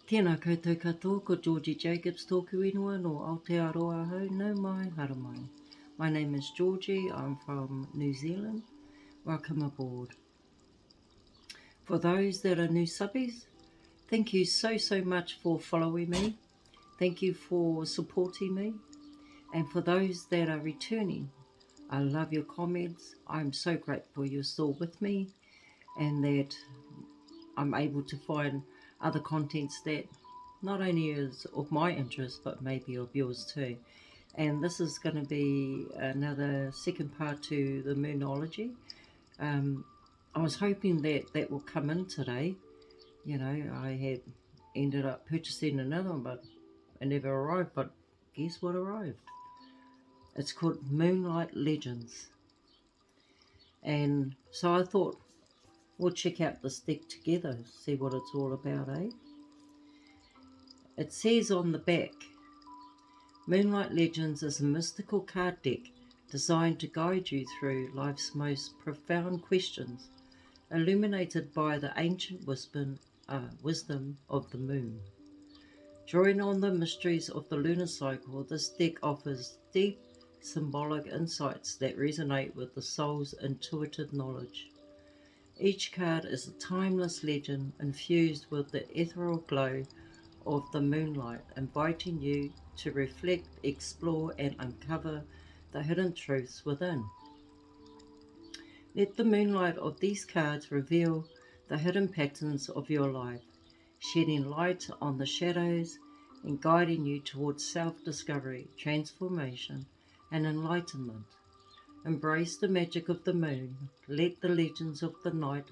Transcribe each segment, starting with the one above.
Tēnā koutou katoa, ko Georgie Jacobs tōku ingoa no Aotearoa hau, no mai, hara mai. My name is Georgie, I'm from New Zealand. Welcome aboard. For those that are new subbies, thank you so much for following me. Thank you for supporting me. And for those that are returning, I love your comments. I'm so grateful you're still with me and that I'm able to find other contents that not only is of my interest but maybe of yours too. And this is going to be another second part to the Moonology. I was hoping that that will come in today. You know, I had ended up purchasing another one, but it never arrived. But guess what arrived? It's called Moonlit Legends. And so I thought we'll check out this deck together, see what it's all about, eh? It says on the back, Moonlit Legends is a mystical card deck designed to guide you through life's most profound questions, illuminated by the ancient wisdom of the moon. Drawing on the mysteries of the lunar cycle, this deck offers deep symbolic insights that resonate with the soul's intuitive knowledge. Each card is a timeless legend infused with the ethereal glow of the moonlight, inviting you to reflect, explore, and uncover the hidden truths within. Let the moonlight of these cards reveal the hidden patterns of your life, shedding light on the shadows and guiding you towards self-discovery, transformation, and enlightenment. Embrace the magic of the moon. Let the legends of the night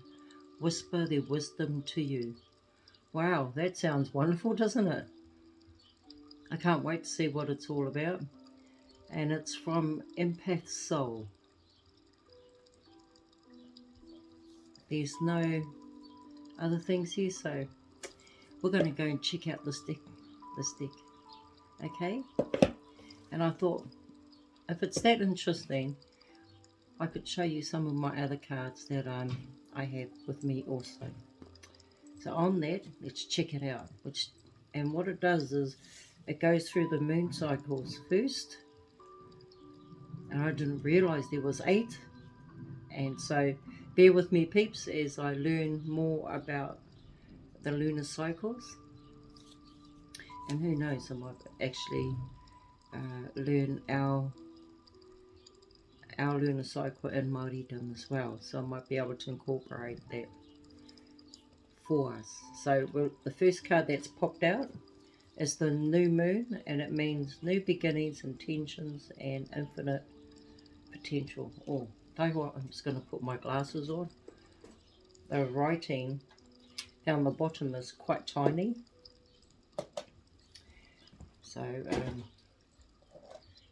whisper their wisdom to you. Wow, that sounds wonderful, doesn't it? I can't wait to see what it's all about. And it's from Empath Soul. There's no other things here, so we're going to go and check out this deck. Okay? And I thought, if it's that interesting, I could show you some of my other cards that I have with me also. So on that, let's check it out. And what it does is it goes through the moon cycles first. And I didn't realise there was 8. And so bear with me, peeps, as I learn more about the lunar cycles. And who knows, I might actually learn our lunar cycle in Māoridom as well. So I might be able to incorporate that for us. So the first card that's popped out is the new moon, and it means new beginnings, intentions, and infinite potential. Oh, tell you what, I'm just going to put my glasses on. The writing down the bottom is quite tiny. So,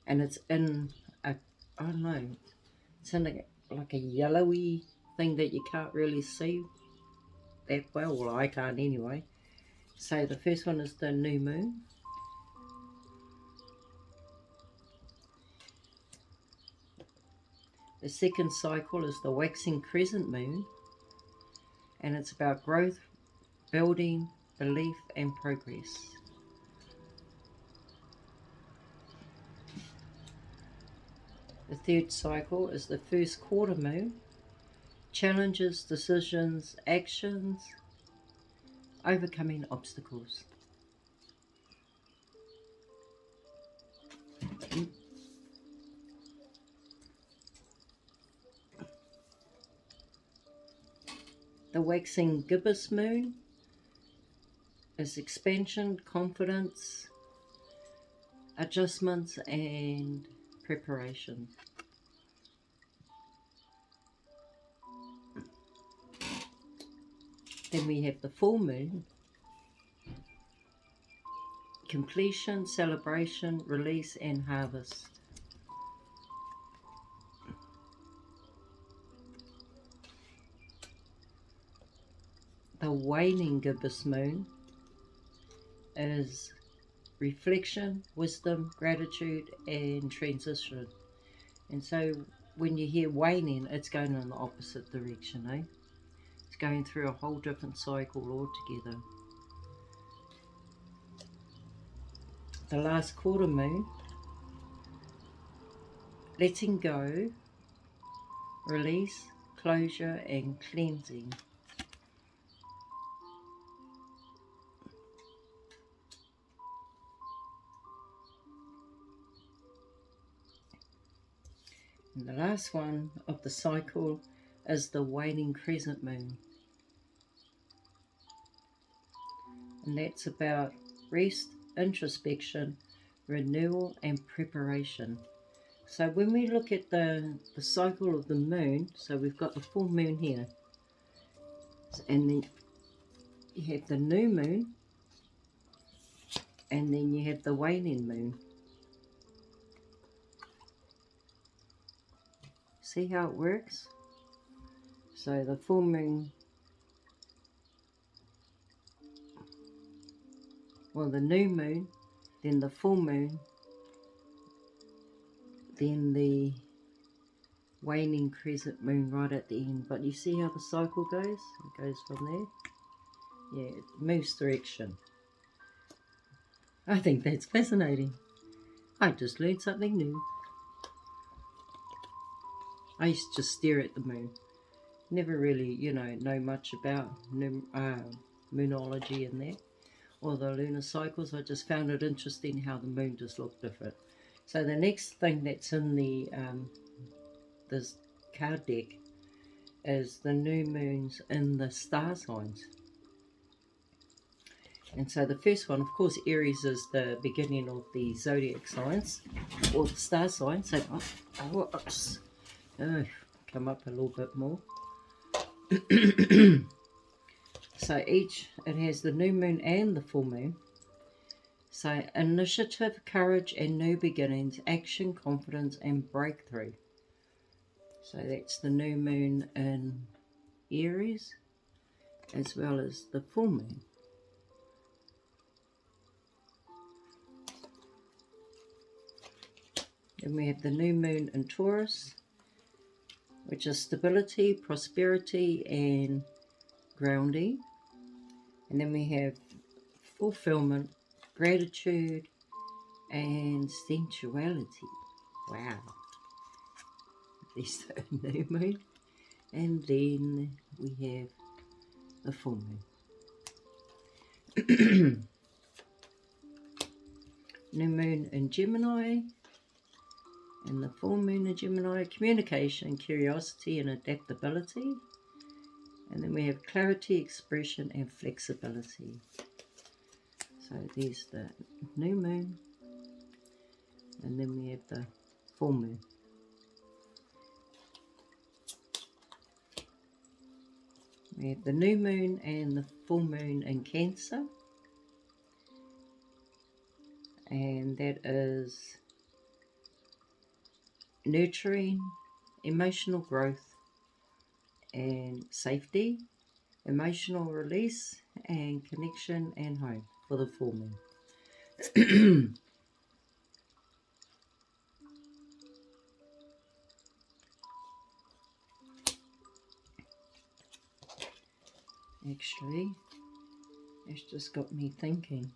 and it's in a, I don't know, it's in like a yellowy thing that you can't really see that well I can't anyway. So the first one is the new moon. The second cycle is the waxing crescent moon, and it's about growth, building, belief, and progress. The third cycle is the first quarter moon, challenges, decisions, actions, overcoming obstacles. The waxing gibbous moon is expansion, confidence, adjustments, and preparation. Then we have the full moon, completion, celebration, release, and harvest. The waning gibbous moon is reflection, wisdom, gratitude, and transition. And so when you hear waning, it's going in the opposite direction, eh? It's going through a whole different cycle altogether. the last quarter moon, letting go, release, closure and cleansing. And the last one of the cycle is the waning crescent moon. And that's about rest, introspection, renewal and preparation. So when we look at the cycle of the moon, so we've got the full moon here, and then you have the new moon, and then you have the waning moon. See how it works? So the full moon, well, the new moon, then the full moon, then the waning crescent moon right at the end. But you see how the cycle goes? It goes from there. Yeah, it moves direction. I think that's fascinating. I just learned something new. I used to just stare at the moon. Never really, know much about moonology and that, or the lunar cycles. I just found it interesting how the moon just looked different. So the next thing that's in the this card deck is the new moons in the star signs. And so the first one, of course, Aries is the beginning of the zodiac signs, or the star signs. So, come up a little bit more. So it has the new moon and the full moon. So initiative, courage and new beginnings, action, confidence and breakthrough. So that's the new moon in Aries as well as the full moon. Then we have the new moon in Taurus, which is stability, prosperity and grounding. And then we have fulfillment, gratitude and sensuality. Wow. This is the new moon. And then we have the full moon. New moon in Gemini and the full moon in Gemini, communication, curiosity and adaptability. And then we have clarity, expression and flexibility. So there's the new moon, and then we have the full moon. We have the new moon and the full moon in Cancer, and that is nurturing, emotional growth and safety, emotional release and connection and home for the full moon. Actually, it's just got me thinking.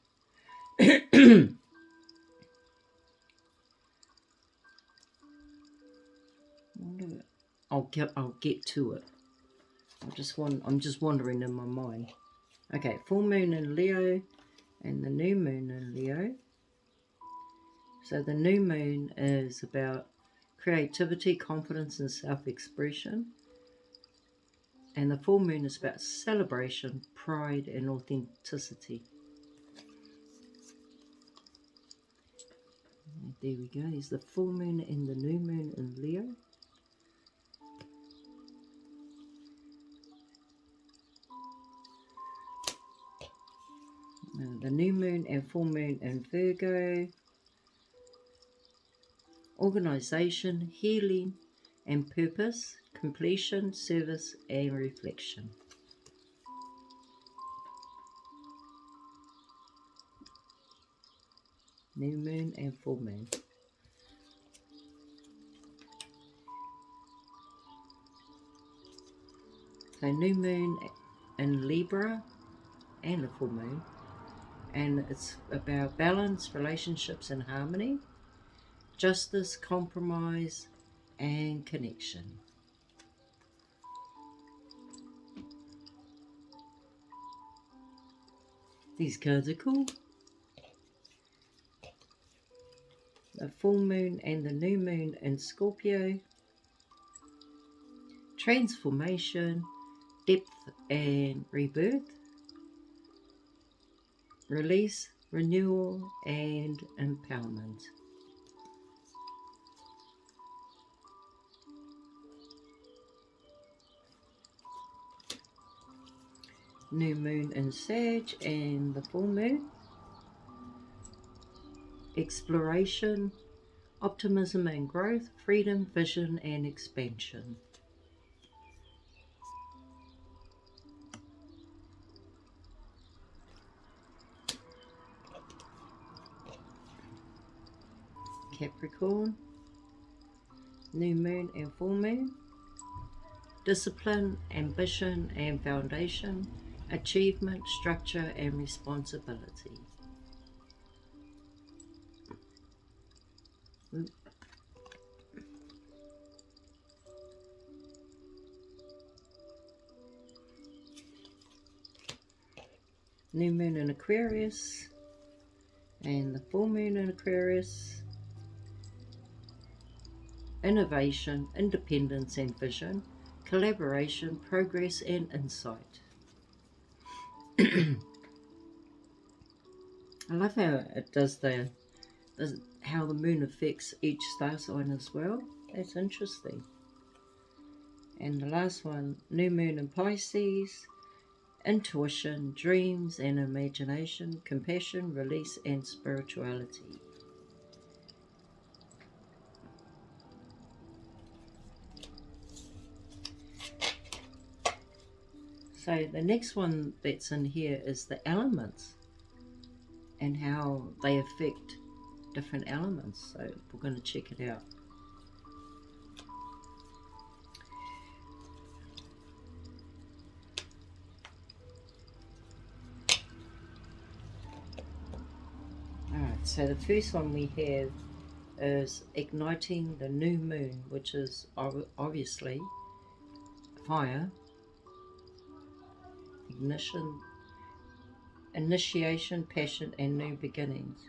I'll get to it. I'm just wandering in my mind. Okay, full moon in Leo and the new moon in Leo. So the new moon is about creativity, confidence and self-expression. And the full moon is about celebration, pride and authenticity. And there we go. There's the full moon and the new moon in Leo. The new moon and full moon in Virgo. Organisation, healing and purpose, completion, service and reflection. New moon and full moon. So new moon in Libra and the full moon. and it's about balance, relationships and harmony, justice, compromise and connection. These cards are cool. The full moon and the new moon in Scorpio. Transformation, depth and rebirth. Release, renewal and empowerment. New moon in Sag and the full moon. Exploration, optimism and growth, freedom, vision and expansion. Capricorn, new moon and full moon. Discipline, ambition and foundation, achievement, structure and responsibility. New moon in Aquarius and the full moon in Aquarius. Innovation, independence and vision, collaboration, progress and insight. I love how it does how the moon affects each star sign as well. That's interesting. And the last one, new moon in Pisces. Intuition, dreams and imagination, compassion, release and spirituality. So the next one that's in here is the elements and how they affect different elements. So we're going to check it out. Alright, so the first one we have is igniting the new moon, which is obviously fire, ignition, initiation, passion and new beginnings.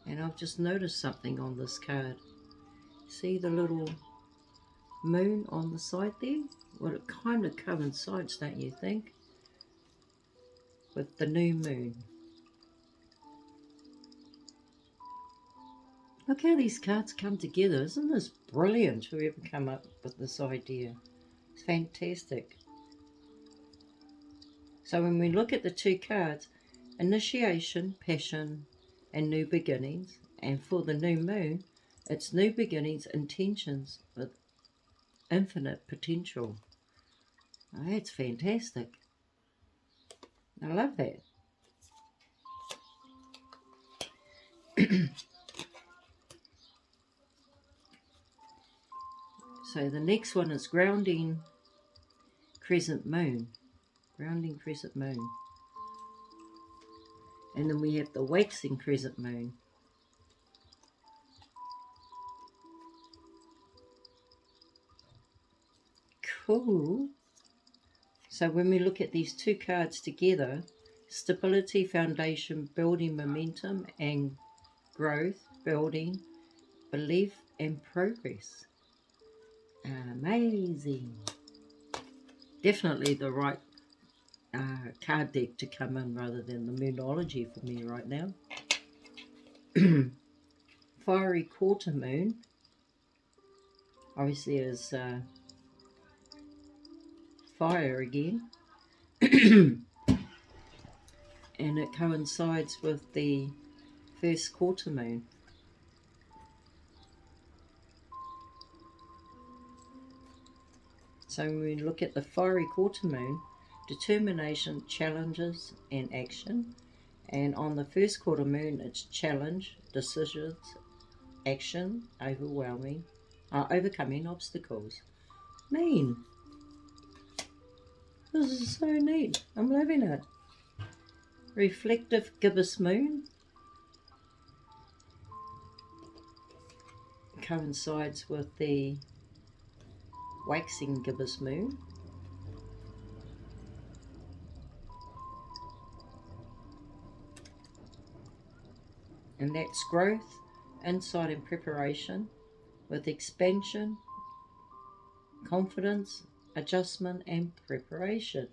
And I've just noticed something on this card. See the little moon on the side there? Well, it kind of coincides, don't you think, with the new moon. Look how these cards come together. Isn't this brilliant, whoever come up with this idea? It's fantastic. So when we look at the two cards, initiation, passion, and new beginnings, and for the new moon, it's new beginnings, intentions with infinite potential. Oh, that's fantastic. I love that. So the next one is grounding crescent moon. Grounding crescent moon. And then we have the waxing crescent moon. Cool. So when we look at these two cards together, stability, foundation, building momentum and growth, building, belief and progress. Amazing. Definitely the right card deck to come in rather than the Moonology for me right now. Fiery quarter moon. Obviously is fire again. And it coincides with the first quarter moon. So when we look at the fiery quarter moon, determination, challenges and action. And on the first quarter moon, it's challenge, decisions, action, overcoming obstacles. Mean. This is so neat. I'm loving it. reflective gibbous moon coincides with the waxing gibbous moon. And that's growth, insight and preparation with expansion, confidence, adjustment and preparation.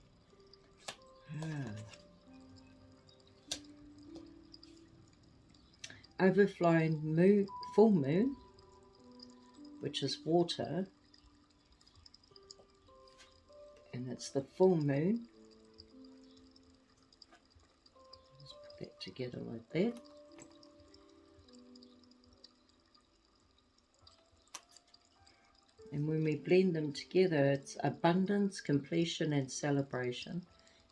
Overflowing moon, full moon, which is water, and it's the full moon. Let's put that together like that. And when we blend them together, it's abundance, completion and celebration.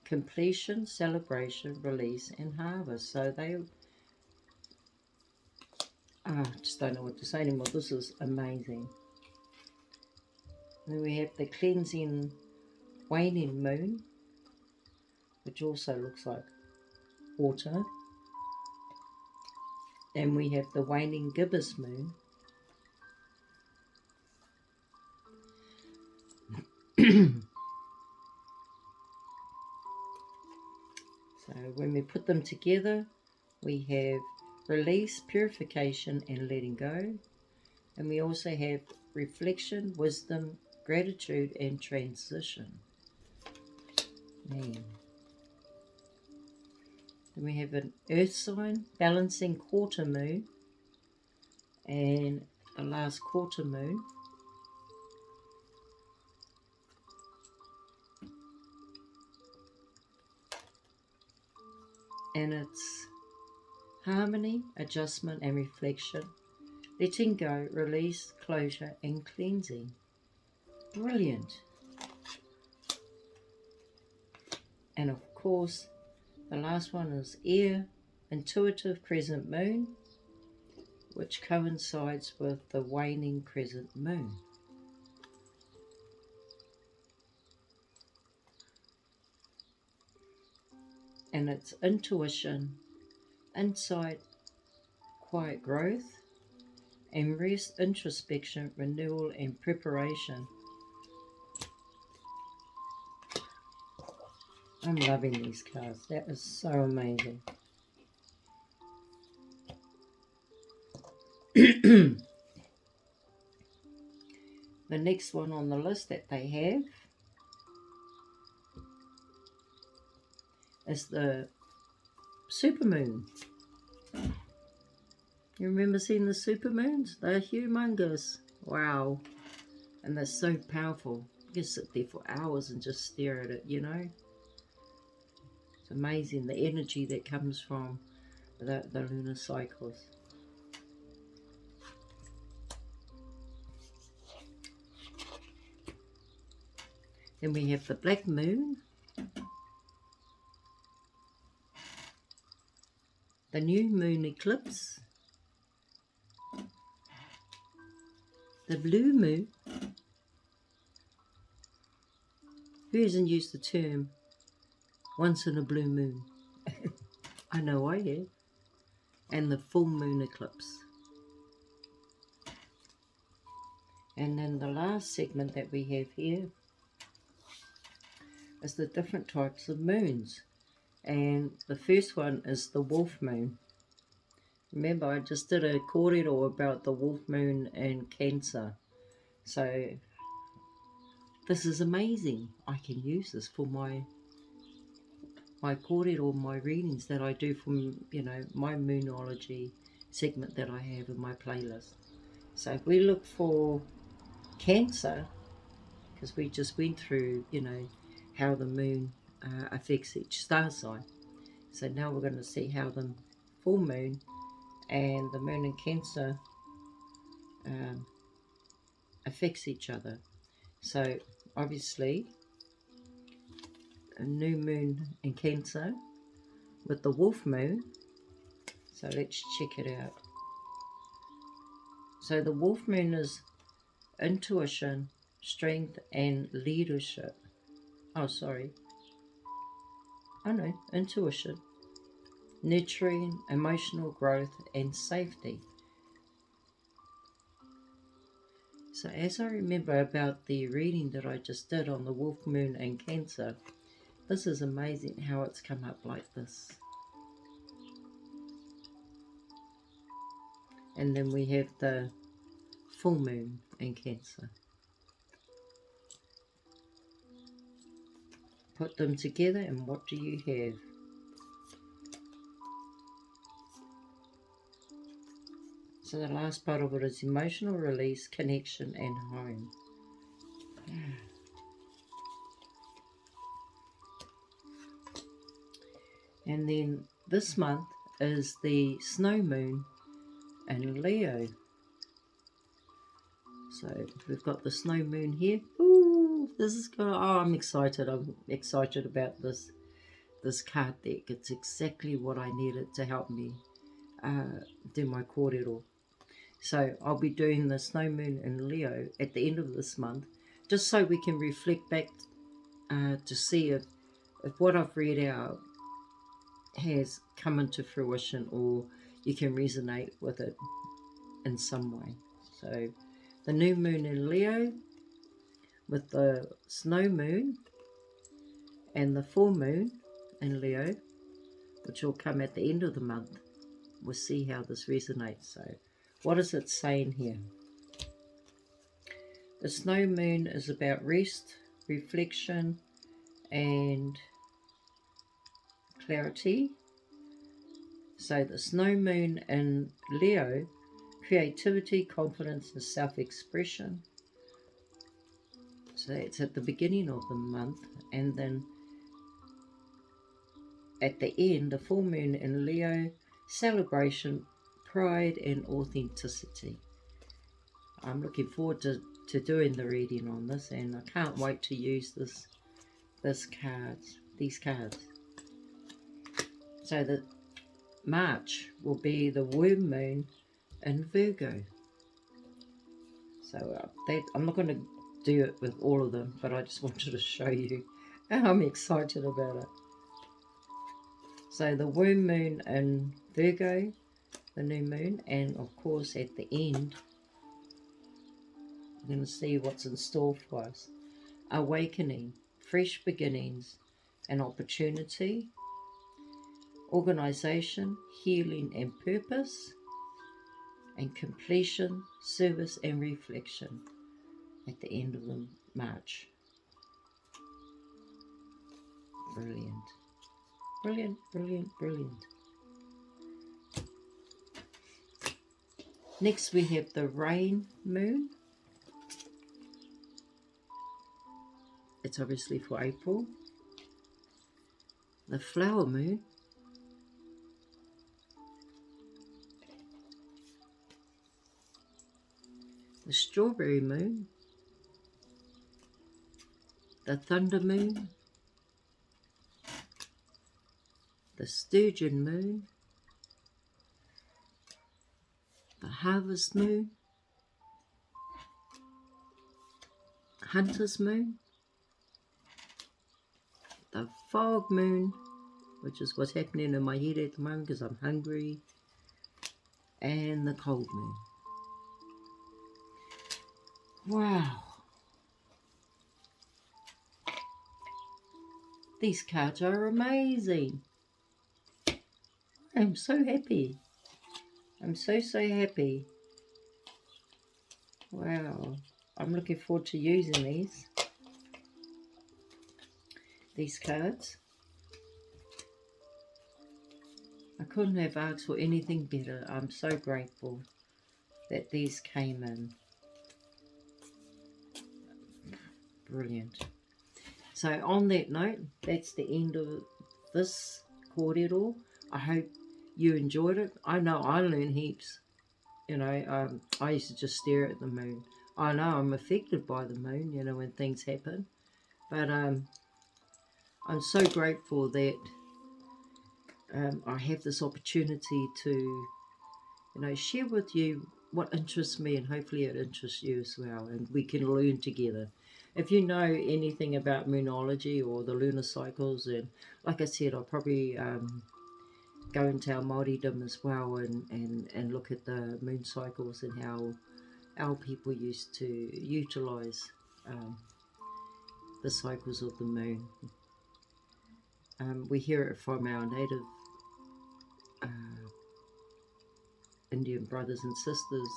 Completion, celebration, release and harvest. So they, I just don't know what to say anymore. This is amazing. And then we have the cleansing waning moon, which also looks like water. And we have the waning gibbous moon. So when we put them together, we have release, purification and letting go. And we also have reflection, wisdom, gratitude and transition. Man. Then we have an earth sign, balancing quarter moon, and the last quarter moon. And it's harmony, adjustment and reflection, letting go, release, closure and cleansing. Brilliant. And of course, the last one is air, intuitive crescent moon, which coincides with the waning crescent moon. And it's intuition, insight, quiet growth, and rest, introspection, renewal and preparation. I'm loving these cards. That is so amazing. The next one on the list that they have is the supermoon. You remember seeing the supermoons? They're humongous. Wow. And they're so powerful. You can sit there for hours and just stare at it, you know. It's amazing the energy that comes from the lunar cycles. Then we have the black moon, the new moon eclipse, the blue moon. Who hasn't used the term once in a blue moon? I know I have. And the full moon eclipse. And then the last segment that we have here is the different types of moons. And the first one is the wolf moon. Remember, I just did a kōrero about the wolf moon in Cancer. So this is amazing. I can use this for my kōrero, my readings that I do from, you know, my Moonology segment that I have in my playlist. So if we look for Cancer, because we just went through, you know, how the moon affects each star sign. So now we're going to see how the full moon and the moon in Cancer affects each other. So obviously a new moon in Cancer with the wolf moon. So let's check it out. So the wolf moon is intuition, strength and leadership. Oh, sorry. Oh no, intuition, nurturing emotional growth and safety. So as I remember about the reading that I just did on the Wolf Moon and Cancer, this is amazing how it's come up like this. And then we have the full moon in Cancer. Put them together and what do you have? So the last part of it is emotional release, connection and home. And then this month is the snow moon in Leo. So we've got the snow moon here. Ooh, this is good. Oh, I'm excited. I'm excited about this card deck. It's exactly what I needed to help me do my kōrero. So I'll be doing the snow moon in Leo at the end of this month, just so we can reflect back to see if what I've read out has come into fruition or you can resonate with it in some way. So the new moon in Leo with the snow moon and the full moon in Leo, which will come at the end of the month. We'll see how this resonates. So what is it saying here? The snow moon is about rest, reflection and clarity. So the snow moon in Leo, creativity, confidence and self-expression. So it's at the beginning of the month, and then at the end, the full moon in Leo, celebration, pride and authenticity. I'm looking forward to doing the reading on this, and I can't wait to use these cards. So that March will be the worm moon in Virgo. So I'm not going to do it with all of them, but I just wanted to show you and I'm excited about it. So the worm moon in Virgo, the new moon, and of course at the end we're going to see what's in store for us. Awakening, fresh beginnings and opportunity, organisation, healing and purpose, and completion, service and reflection at the end of the March. Brilliant. Brilliant, brilliant, brilliant. Next we have the rain moon. It's obviously for April. The flower moon. The strawberry moon. The thunder moon. The sturgeon moon. The harvest moon. Hunter's moon. The fog moon, which is what's happening in my head at the moment because I'm hungry. And the cold moon. Wow. These cards are amazing. I'm so happy. I'm so happy. Wow. I'm looking forward to using these cards. I couldn't have asked for anything better. I'm so grateful that these came in. Brilliant. So on that note, that's the end of this kōrero. I hope you enjoyed it. I know I learned heaps. You know, I used to just stare at the moon. I know I'm affected by the moon, you know, when things happen. But I'm so grateful that I have this opportunity to, you know, share with you what interests me, and hopefully it interests you as well, and we can learn together. If you know anything about Moonology or the lunar cycles, and like I said, I'll probably go into our Māoridom as well and look at the moon cycles and how our people used to utilise um, the cycles of the moon. We hear it from our native uh, Indian brothers and sisters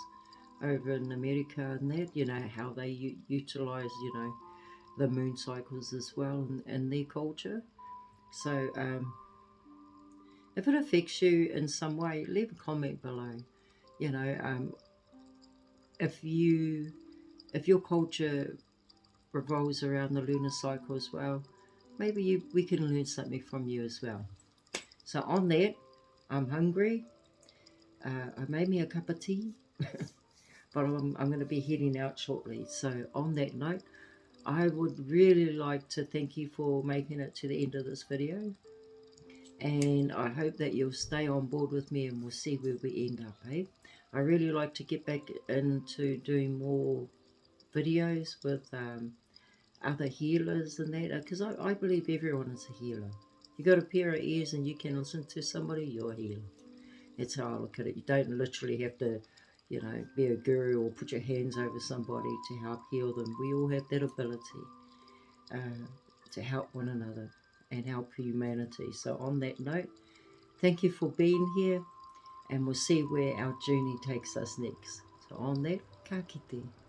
over in America and that, you know, how they utilise, you know, the moon cycles as well in their culture. So if it affects you in some way, leave a comment below. You know, if your culture revolves around the lunar cycle as well, maybe we can learn something from you as well. So on that, I'm hungry. I made me a cup of tea, but I'm going to be heading out shortly. So on that note, I would really like to thank you for making it to the end of this video. And I hope that you'll stay on board with me and we'll see where we end up, eh? I really like to get back into doing more videos with other healers and that, because I believe everyone is a healer. You got a pair of ears and you can listen to somebody, you're a healer. That's how I look at it. You don't literally have to, you know, be a guru or put your hands over somebody to help heal them. We all have that ability to help one another and help humanity. So on that note, thank you for being here, and we'll see where our journey takes us next. So on that, ka kite.